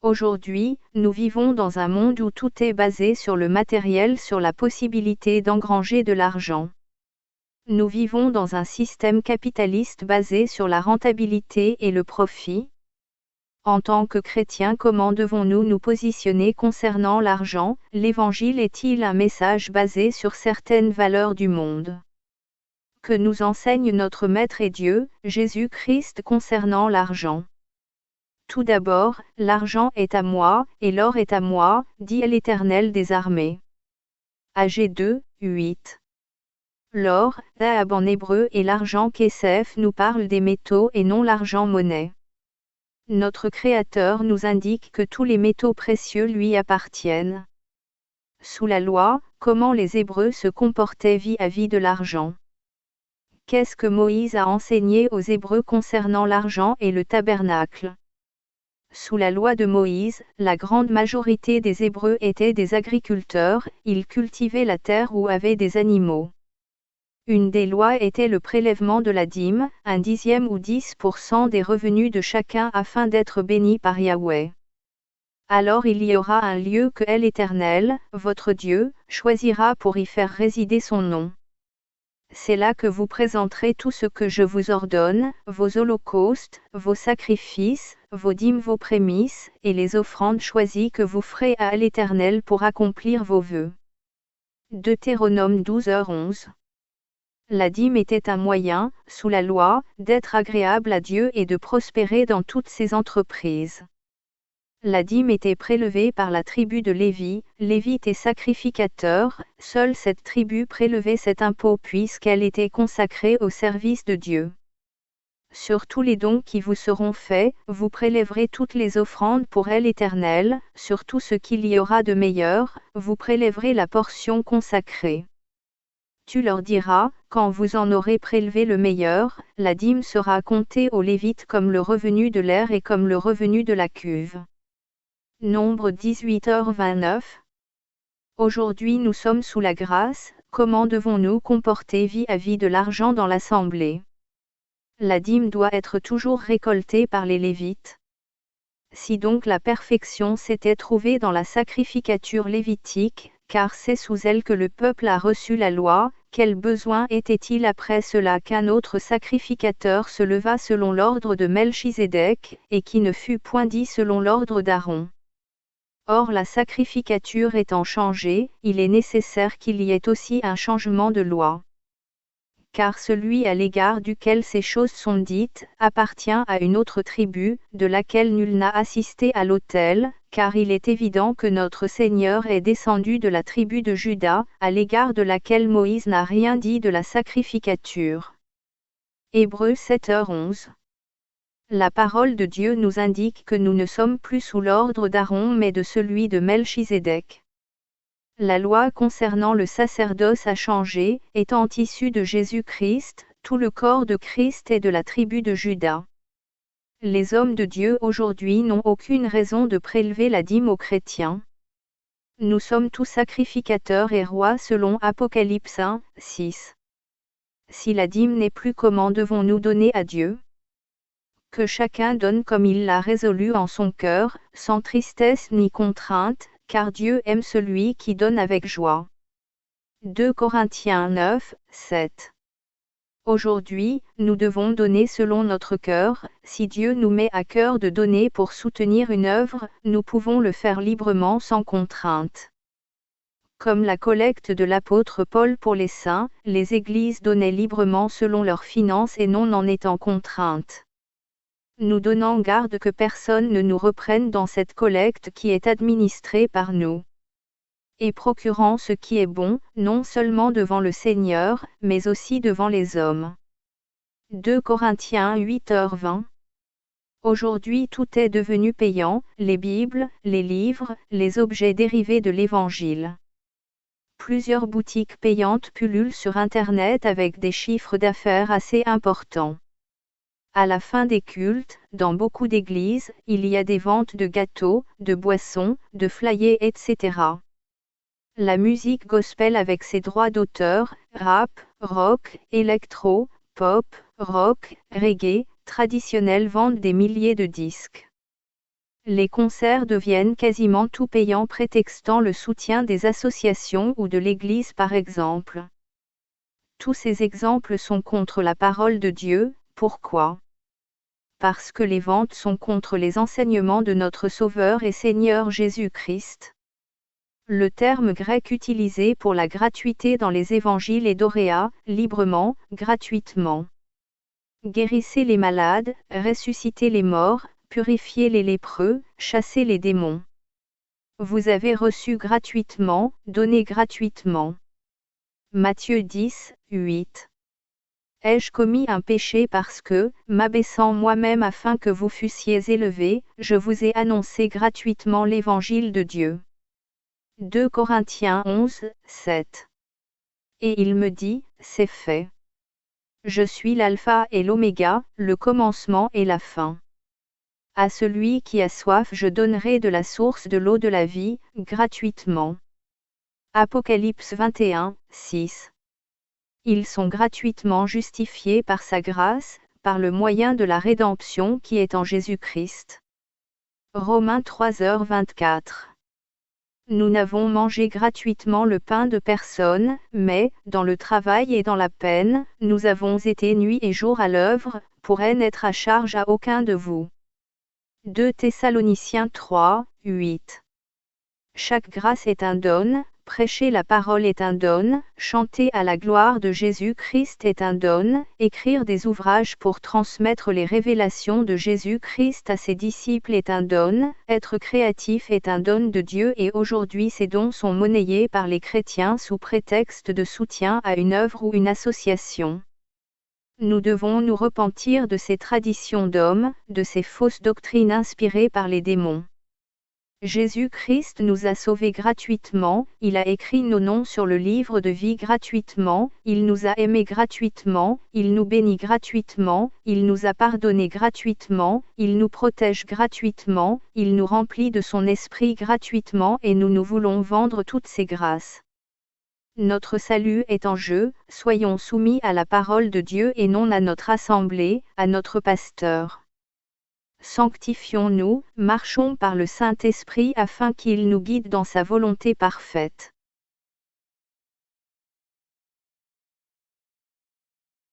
Aujourd'hui, nous vivons dans un monde où tout est basé sur le matériel, sur la possibilité d'engranger de l'argent. Nous vivons dans un système capitaliste basé sur la rentabilité et le profit. En tant que chrétiens, comment devons-nous nous positionner concernant l'argent? L'Évangile est-il un message basé sur certaines valeurs du monde? Que nous enseigne notre Maître et Dieu, Jésus-Christ concernant l'argent? Tout d'abord, l'argent est à moi, et l'or est à moi, dit l'Éternel des armées. Ag 2, 8. L'or, Dahab en hébreu, et l'argent Kesef nous parle des métaux et non l'argent monnaie. Notre Créateur nous indique que tous les métaux précieux lui appartiennent. Sous la loi, comment les Hébreux se comportaient vis-à-vis de l'argent? Qu'est-ce que Moïse a enseigné aux Hébreux concernant l'argent et le tabernacle? Sous la loi de Moïse, la grande majorité des Hébreux étaient des agriculteurs, ils cultivaient la terre ou avaient des animaux. Une des lois était le prélèvement de la dîme, 1/10 ou 10% des revenus de chacun afin d'être béni par Yahweh. Alors il y aura un lieu que l'Éternel, votre Dieu, choisira pour y faire résider son nom. C'est là que vous présenterez tout ce que je vous ordonne, vos holocaustes, vos sacrifices, vos dîmes, vos prémices, et les offrandes choisies que vous ferez à l'Éternel pour accomplir vos vœux. Deutéronome 12h11. La dîme était un moyen, sous la loi, d'être agréable à Dieu et de prospérer dans toutes ses entreprises. La dîme était prélevée par la tribu de Lévi, Lévite et sacrificateur, seule cette tribu prélevait cet impôt puisqu'elle était consacrée au service de Dieu. Sur tous les dons qui vous seront faits, vous prélèverez toutes les offrandes pour l'Éternel, sur tout ce qu'il y aura de meilleur, vous prélèverez la portion consacrée. Tu leur diras, quand vous en aurez prélevé le meilleur, la dîme sera comptée aux Lévites comme le revenu de l'aire et comme le revenu de la cuve. Nombre 18h29. Aujourd'hui nous sommes sous la grâce, comment devons-nous comporter vis-à-vis de l'argent dans l'assemblée? La dîme doit être toujours récoltée par les Lévites. Si donc la perfection s'était trouvée dans la sacrificature lévitique, car c'est sous elle que le peuple a reçu la loi, quel besoin était-il après cela qu'un autre sacrificateur se levât selon l'ordre de Melchizedek, et qui ne fût point dit selon l'ordre d'Aaron? Or la sacrificature étant changée, il est nécessaire qu'il y ait aussi un changement de loi. Car celui à l'égard duquel ces choses sont dites, appartient à une autre tribu, de laquelle nul n'a assisté à l'autel, car il est évident que notre Seigneur est descendu de la tribu de Juda, à l'égard de laquelle Moïse n'a rien dit de la sacrificature. Hébreux 7h11. La parole de Dieu nous indique que nous ne sommes plus sous l'ordre d'Aaron mais de celui de Melchizedek. La loi concernant le sacerdoce a changé, étant issue de Jésus-Christ, tout le corps de Christ est de la tribu de Juda. Les hommes de Dieu aujourd'hui n'ont aucune raison de prélever la dîme aux chrétiens. Nous sommes tous sacrificateurs et rois selon Apocalypse 1, 6. Si la dîme n'est plus, comment devons-nous donner à Dieu? Que chacun donne comme il l'a résolu en son cœur, sans tristesse ni contrainte, car Dieu aime celui qui donne avec joie. 2 Corinthiens 9, 7. Aujourd'hui, nous devons donner selon notre cœur. Si Dieu nous met à cœur de donner pour soutenir une œuvre, nous pouvons le faire librement sans contrainte. Comme la collecte de l'apôtre Paul pour les saints, les églises donnaient librement selon leurs finances et non en étant contraintes. Nous donnons garde que personne ne nous reprenne dans cette collecte qui est administrée par nous. Et procurant ce qui est bon, non seulement devant le Seigneur, mais aussi devant les hommes. 2 Corinthiens 8h20. Aujourd'hui tout est devenu payant, les Bibles, les livres, les objets dérivés de l'Évangile. Plusieurs boutiques payantes pullulent sur Internet avec des chiffres d'affaires assez importants. À la fin des cultes, dans beaucoup d'églises, il y a des ventes de gâteaux, de boissons, de flyers, etc. La musique gospel avec ses droits d'auteur, rap, rock, électro, pop, rock, reggae, traditionnel vendent des milliers de disques. Les concerts deviennent quasiment tout payants prétextant le soutien des associations ou de l'Église par exemple. Tous ces exemples sont contre la parole de Dieu. Pourquoi ? Parce que les ventes sont contre les enseignements de notre Sauveur et Seigneur Jésus-Christ. Le terme grec utilisé pour la gratuité dans les évangiles est doréa, librement, gratuitement. Guérissez les malades, ressuscitez les morts, purifiez les lépreux, chassez les démons. Vous avez reçu gratuitement, donnez gratuitement. Matthieu 10, 8. Ai-je commis un péché parce que, m'abaissant moi-même afin que vous fussiez élevés, je vous ai annoncé gratuitement l'évangile de Dieu. 2 Corinthiens 11, 7. Et il me dit, c'est fait. Je suis l'alpha et l'oméga, le commencement et la fin. À celui qui a soif je donnerai de la source de l'eau de la vie, gratuitement. Apocalypse 21, 6. Ils sont gratuitement justifiés par sa grâce, par le moyen de la rédemption qui est en Jésus-Christ. Romains 3h24. Nous n'avons mangé gratuitement le pain de personne, mais, dans le travail et dans la peine, nous avons été nuit et jour à l'œuvre, pour n'être à charge à aucun de vous. 2 Thessaloniciens 3, 8. Chaque grâce est un don, prêcher la parole est un don, chanter à la gloire de Jésus-Christ est un don, écrire des ouvrages pour transmettre les révélations de Jésus-Christ à ses disciples est un don, être créatif est un don de Dieu et aujourd'hui ces dons sont monnayés par les chrétiens sous prétexte de soutien à une œuvre ou une association. Nous devons nous repentir de ces traditions d'hommes, de ces fausses doctrines inspirées par les démons. Jésus-Christ nous a sauvés gratuitement, il a écrit nos noms sur le livre de vie gratuitement, il nous a aimés gratuitement, il nous bénit gratuitement, il nous a pardonnés gratuitement, il nous protège gratuitement, il nous remplit de son esprit gratuitement et nous voulons vendre toutes ces grâces. Notre salut est en jeu, soyons soumis à la parole de Dieu et non à notre assemblée, à notre pasteur. Sanctifions-nous, marchons par le Saint-Esprit afin qu'il nous guide dans sa volonté parfaite.